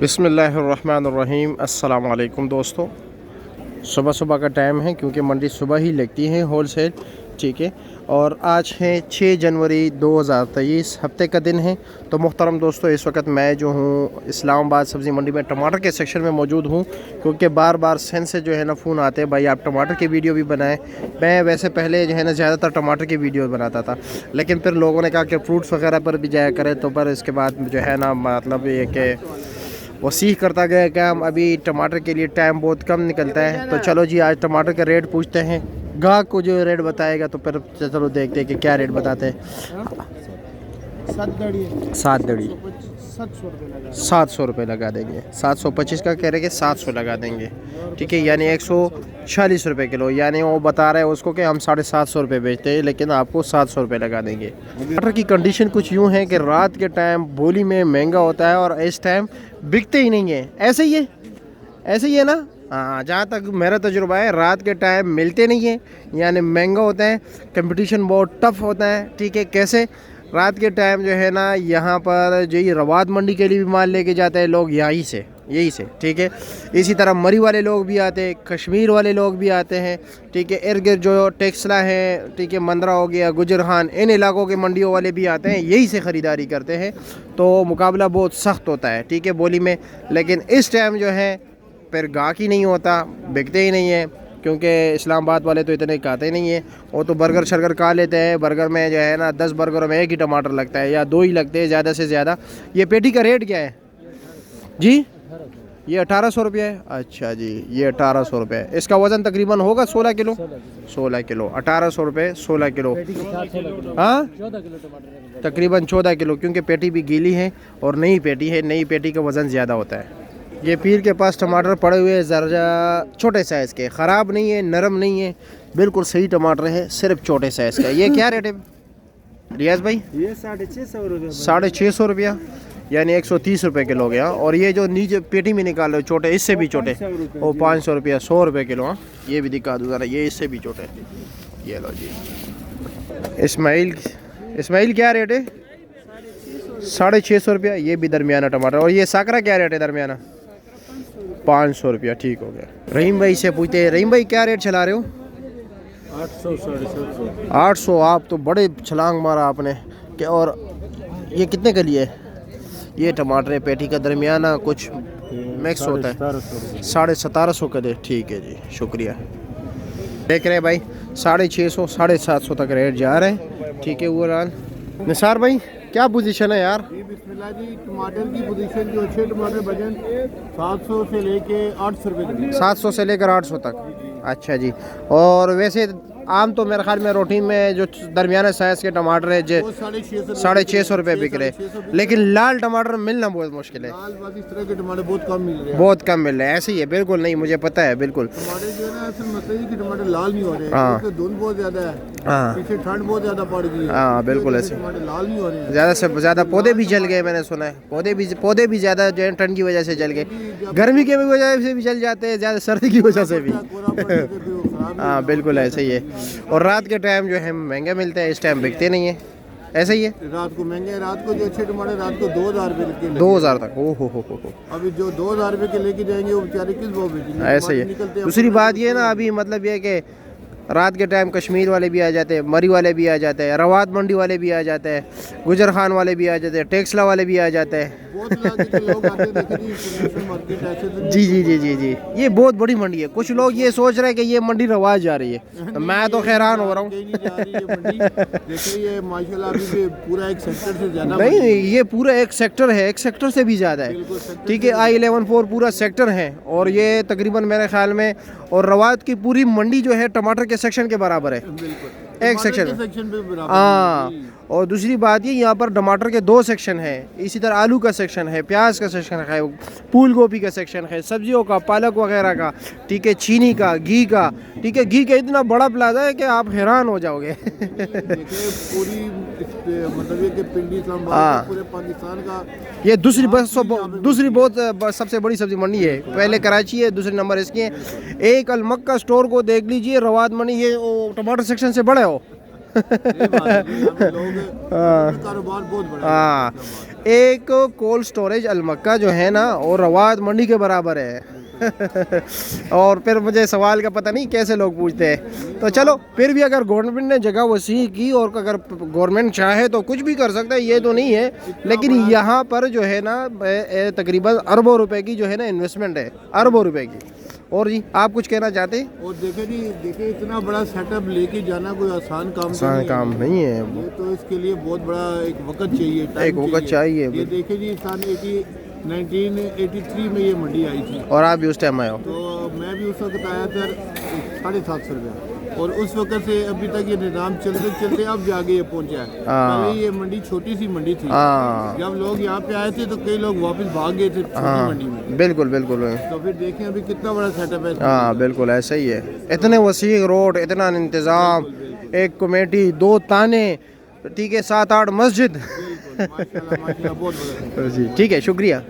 बिस्मिल्लाहिर्रहमानिर्रहीम। अस्सलाम वालेकुम दोस्तों, सुबह सुबह का टाइम है क्योंकि मंडी सुबह ही लगती है होल सेल, ठीक है। और आज है 6 जनवरी 2023, हफ्ते का दिन है। तो मुहतरम दोस्तों, इस वक्त मैं जो हूँ इस्लामाबाद सब्ज़ी मंडी में टमाटर के सेक्शन में मौजूद हूँ, क्योंकि बार बार सेंड से जो है ना फ़ोन आते हैं, भाई आप टमाटर की वीडियो भी बनाएं। मैं वैसे पहले जो है ना ज़्यादातर टमाटर की वीडियो बनाता था, लेकिन फिर लोगों ने कहा कि फ्रूट्स वगैरह पर भी जाया करें। तो पर इसके बाद जो है ना मतलब ये कि वसीह करता गया काम। अभी टमाटर के लिए टाइम बहुत कम निकलता है। तो चलो जी, आज टमाटर का रेट पूछते हैं, गाहक को जो रेट बताएगा। तो फिर चलो देखते हैं कि क्या रेट बताते हैं। 700 रुपये लगा देंगे। 725 का कह रहे कि 700 लगा देंगे, ठीक है। यानी 140 रुपये किलो। यानी वो बता रहे हैं उसको कि हम 750 रुपये बेचते हैं, लेकिन आपको 700 रुपये लगा देंगे। टमाटर की कंडीशन कुछ यूँ है कि रात के टाइम बोली में महंगा होता है और इस टाइम बिकते ही नहीं है। ऐसे ही है ना। हाँ, जहाँ तक मेरा तजुर्बा है, रात के टाइम मिलते नहीं है, यानी महंगा होता है। कंपटीशन बहुत टफ होता है, ठीक है। कैसे? रात के टाइम जो है ना, यहाँ पर जो ये रवाद मंडी के लिए भी माल लेके जाते हैं लोग यहीं से, यही से, ठीक है। इसी तरह मरी वाले लोग भी आते हैं, कश्मीर वाले लोग भी आते हैं, ठीक है। इर्द गिर्द जो टेक्सला है, ठीक है, मंदरा हो गया, गुजरखान, इन इलाकों के मंडियों वाले भी आते हैं, यही से ख़रीदारी करते हैं। तो मुकाबला बहुत सख्त होता है, ठीक है, बोली में। लेकिन इस टाइम जो है फिर गाहक ही नहीं होता, बिकते ही नहीं है, क्योंकि इस्लामाबाद वाले तो इतने खाते नहीं है। वो तो बर्गर शर्गर खा लेते हैं। बर्गर में जो है ना 10 बर्गरों में एक ही टमाटर लगता है या 2 ही लगते हैं ज़्यादा से ज़्यादा। ये पेटी का रेट क्या है जी? ये 1800 रुपये है। अच्छा जी, ये 1800 रुपये है। इसका वज़न तकरीबन होगा 16 किलो। 16 किलो 1800 रुपये, 16 किलो। हाँ, तकरीबन 14 किलो, क्योंकि पेटी भी गीली है और नई पेटी है। नई पेटी का वज़न ज़्यादा होता है। ये पीर के पास टमाटर पड़े हुए हैं, ज़रा छोटे साइज़ के, ख़राब नहीं है, नरम नहीं है, बिल्कुल सही टमाटर है, सिर्फ छोटे साइज़ का। ये क्या रेट है रियाज भाई? ये 650 रुपये। 650 रुपया, यानी 130 रुपये किलो हो गया। और ये जो नीचे पेटी में निकाल रहे हो छोटे, इससे भी छोटे, वो 500 रुपया, 100 रुपये किलो। हाँ, ये भी दिखा दूँ ज़रा, ये इससे भी छोटे। ये लो जी। इस्माइल क्या रेट है? 650 रुपया। ये भी दरमियाना टमाटर। और ये साकरा क्या रेट है दरमियाना? 500 रुपया, ठीक हो गया। रहीम भाई से पूछते हैं, रहीम भाई क्या रेट चला रहे हो? 800 750। 800। आप तो बड़े छलांग मारा आपने। क्या? और ये कितने का लिए? ये टमाटर है पेटी का दरमियाना, कुछ मिक्स होता है, 1750 का दे, ठीक है जी, शुक्रिया। देख रहे हैं भाई, 650 750 तक रेट जा रहे हैं, ठीक है। ओवरऑल निसार भाई क्या पोजीशन है यार? बिस्मिल्लाह जी, टमाटर की पोजीशन जो अच्छे टमाटर वजन 700 से लेके 800 रुपये। 700 से लेकर 800 तक। अच्छा जी। और वैसे आम तो मेरे ख्याल में रूटीन में जो दरमियाना साइज़ के टमाटर है जो 650 रुपये बिक रहे, लेकिन लाल टमाटर मिलना बहुत मुश्किल है। इस तरह के टमाटर बहुत कम मिल रहे हैं। बहुत कम मिल रहे हैं, ऐसे ही है, बिल्कुल नहीं, मुझे पता है बिल्कुल। टमाटर जो है ना, असल मतलब कि टमाटर लाल नहीं हो रहे हैं, हाँ। क्योंकि धुंध बहुत ज़्यादा है। हाँ, पीछे ठंड बहुत ज़्यादा पड़ गई है। हाँ बिल्कुल ऐसे। टमाटर लाल नहीं हो रहे हैं। ज़्यादा से ज़्यादा पौधे भी जल गए, मैंने सुना है। पौधे भी ज़्यादा जो है ठंड की वजह से जल गए, गर्मी की वजह से भी जल जाते हैं, ज़्यादा सर्दी की वजह से भी। हाँ बिल्कुल ऐसे ही है। और रात के टाइम जो है महंगे मिलते हैं, इस टाइम बिकते नहीं है, ऐसे ही है। रात को महंगे, रात को जो अच्छे टमाटर रात को 2000 रुपये के 2000 तक। ओ हो। अभी जो 2000 रुपये के लेके जाएंगे वो बेचारे किस भाव बेचेंगे? ऐसे ही है। दूसरी बात ये ना, अभी मतलब ये कि रात के टाइम कश्मीर वाले भी आ जाते हैं, मरी वाले भी आ जाते हैं, रवाद मंडी वाले भी आ जाते हैं, गुजर खान वाले भी आ जाते हैं, टेक्सला वाले भी आ जाते हैं। जी। ये बहुत बड़ी मंडी है। कुछ लोग ये सोच रहे हैं कि ये मंडी रवाज जा रही है, तो मैं तो हैरान हो रहा हूँ। पूरा एक सेक्टर से ज्यादा नहीं, ये पूरा एक सेक्टर है, एक सेक्टर से भी ज़्यादा है, ठीक है। I-11-4 पूरा सेक्टर है, और ये तकरीबन मेरे ख्याल में, और रवाद की पूरी मंडी जो है टमाटर के सेक्शन के बराबर है, एक सेक्शन। हाँ, और दूसरी बात ये, यहाँ पर टमाटर के 2 सेक्शन है। इसी तरह आलू का सेक्शन है, प्याज का सेक्शन है, फूल गोभी का सेक्शन है, सब्जियों का, पालक वगैरह का, ठीक है, चीनी का, घी का, ठीक है। घी का इतना बड़ा प्लाजा है कि आप हैरान हो जाओगे। पूरी मतलब ये कि पिंडी इस्लामाबाद पूरे पाकिस्तान का ये दूसरी बहुत सबसे बड़ी सब्जी मंडी है। पहले कराची है, दूसरे नंबर इसकी है। एक अलमक्का स्टोर को देख लीजिए, रवाद मंडी, ये टमाटर सेक्शन से बड़ा हो, ये बात है जी, यहाँ पे लोग कारोबार बहुत बड़ा है। हाँ, एक कोल्ड स्टोरेज अलमक्का जो है ना, वो रवाद मंडी के बराबर है। और फिर मुझे सवाल का पता नहीं कैसे लोग पूछते हैं। तो चलो, फिर भी अगर गवर्नमेंट ने जगह वसी की और अगर गवर्नमेंट चाहे तो कुछ भी कर सकता है, ये तो नहीं है। लेकिन यहाँ पर जो है ना तकरीबन अरबों रुपए की जो है ना इन्वेस्टमेंट है, अरबों रुपए की। और जी आप कुछ कहना चाहते हैं? और देखे जी, देखे इतना बड़ा सेटअप लेके जाना कोई आसान काम तो आसान नहीं काम नहीं है। ये तो इसके लिए बहुत बड़ा एक वक्त चाहिए, एक टाइम वक्त चाहिए। ये देखे जी, सन 1983 में ये मंडी आई थी, और आप भी उस टाइम आए हो? तो मैं भी उस वक्त आया था 750 रुपया। और उस वक्त से अभी तक ये निज़ाम चलते चलते अब जाके ये पहुंचा है। पहले ये मंडी छोटी सी मंडी थी, हाँ जब लोग यहाँ पे आए थे तो कई लोग वापस भाग गए थे छोटी मंडी में। बिल्कुल बिल्कुल। तो फिर देखें अभी कितना बड़ा सेटअप है। हाँ बिल्कुल ऐसा ही है। इतने वसी रोड, इतना इंतज़ाम, एक कमेटी, 2 ताने, ठीक है, 7-8 मस्जिद। माशाल्लाह माशाल्लाह, बहुत बड़ा है। जी ठीक है, शुक्रिया।